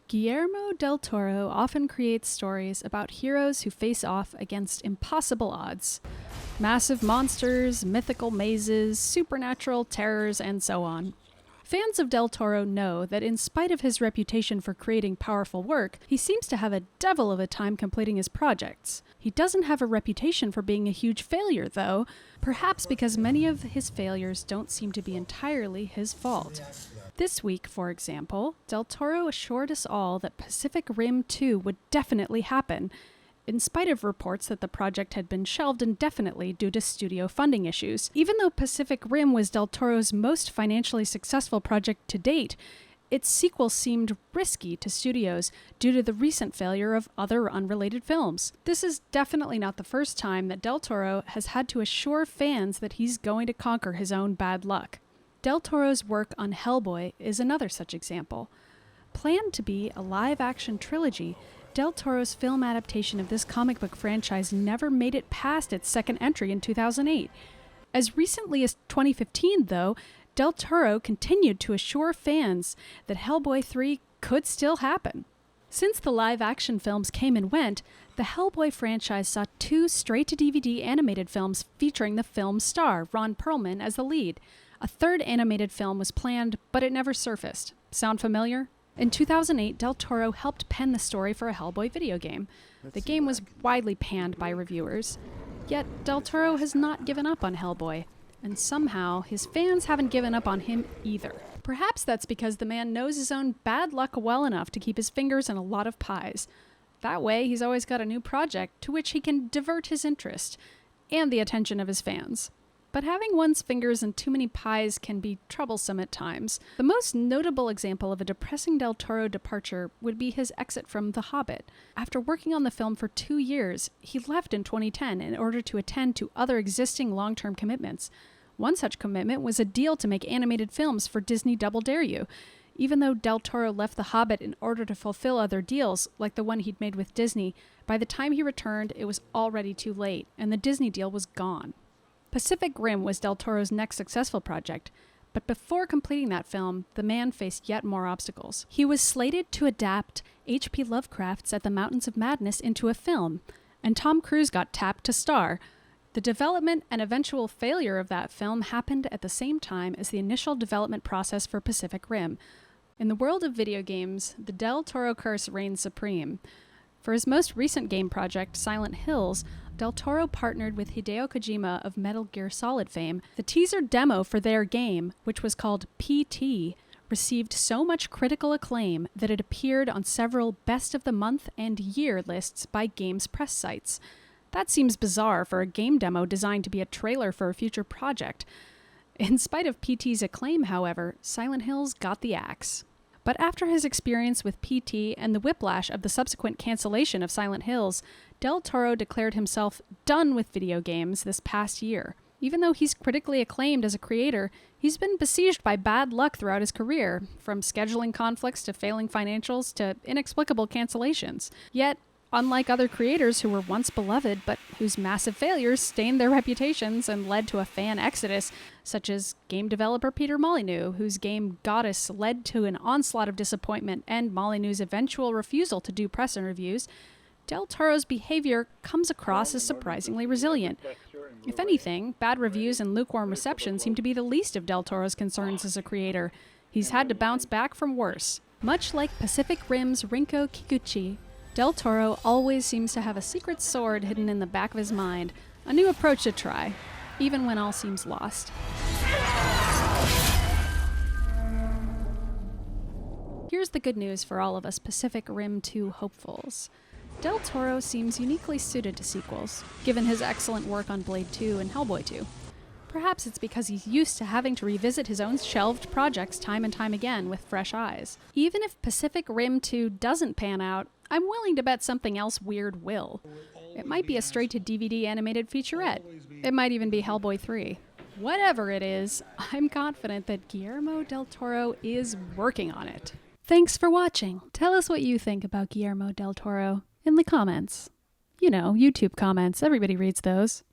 Guillermo del Toro often creates stories about heroes who face off against impossible odds. Massive monsters, mythical mazes, supernatural terrors, and so on. Fans of Del Toro know that in spite of his reputation for creating powerful work, he seems to have a devil of a time completing his projects. He doesn't have a reputation for being a huge failure, though, perhaps because many of his failures don't seem to be entirely his fault. This week, for example, Del Toro assured us all that Pacific Rim 2 would definitely happen, in spite of reports that the project had been shelved indefinitely due to studio funding issues. Even though Pacific Rim was Del Toro's most financially successful project to date, its sequel seemed risky to studios due to the recent failure of other unrelated films. This is definitely not the first time that Del Toro has had to assure fans that he's going to conquer his own bad luck. Del Toro's work on Hellboy is another such example. Planned to be a live-action trilogy, Del Toro's film adaptation of this comic book franchise never made it past its second entry in 2008. As recently as 2015, though, Del Toro continued to assure fans that Hellboy 3 could still happen. Since the live-action films came and went, the Hellboy franchise saw 2 straight-to-DVD animated films featuring the film's star, Ron Perlman, as the lead. A third animated film was planned, but it never surfaced. Sound familiar? In 2008, Del Toro helped pen the story for a Hellboy video game. The game was widely panned by reviewers. Yet, Del Toro has not given up on Hellboy, and somehow his fans haven't given up on him either. Perhaps that's because the man knows his own bad luck well enough to keep his fingers in a lot of pies. That way, he's always got a new project to which he can divert his interest and the attention of his fans. But having one's fingers in too many pies can be troublesome at times. The most notable example of a depressing Del Toro departure would be his exit from The Hobbit. After working on the film for 2 years, he left in 2010 in order to attend to other existing long-term commitments. One such commitment was a deal to make animated films for Disney Double Dare You. Even though Del Toro left The Hobbit in order to fulfill other deals, like the one he'd made with Disney, by the time he returned, it was already too late, and the Disney deal was gone. Pacific Rim was Del Toro's next successful project, but before completing that film, the man faced yet more obstacles. He was slated to adapt H.P. Lovecraft's At the Mountains of Madness into a film, and Tom Cruise got tapped to star. The development and eventual failure of that film happened at the same time as the initial development process for Pacific Rim. In the world of video games, the Del Toro curse reigns supreme. For his most recent game project, Silent Hills, Del Toro partnered with Hideo Kojima of Metal Gear Solid fame. The teaser demo for their game, which was called PT, received so much critical acclaim that it appeared on several Best of the Month and Year lists by games press sites. That seems bizarre for a game demo designed to be a trailer for a future project. In spite of PT's acclaim, however, Silent Hills got the axe. But after his experience with PT and the whiplash of the subsequent cancellation of Silent Hills, Del Toro declared himself done with video games this past year. Even though he's critically acclaimed as a creator, he's been besieged by bad luck throughout his career, from scheduling conflicts to failing financials to inexplicable cancellations. Yet, unlike other creators who were once beloved but whose massive failures stained their reputations and led to a fan exodus, such as game developer Peter Molyneux, whose game Goddess led to an onslaught of disappointment and Molyneux's eventual refusal to do press interviews, Del Toro's behavior comes across as surprisingly resilient. If anything, bad reviews and lukewarm reception seem to be the least of Del Toro's concerns as a creator. He's had to bounce back from worse. Much like Pacific Rim's Rinko Kikuchi, Del Toro always seems to have a secret sword hidden in the back of his mind, a new approach to try, even when all seems lost. Here's the good news for all of us Pacific Rim 2 hopefuls. Del Toro seems uniquely suited to sequels, given his excellent work on Blade 2 and Hellboy 2. Perhaps it's because he's used to having to revisit his own shelved projects time and time again with fresh eyes. Even if Pacific Rim 2 doesn't pan out, I'm willing to bet something else weird will. It might be a straight-to-DVD animated featurette. It might even be Hellboy 3. Whatever it is, I'm confident that Guillermo del Toro is working on it. Thanks for watching. Tell us what you think about Guillermo del Toro in the comments. You know, YouTube comments. Everybody reads those.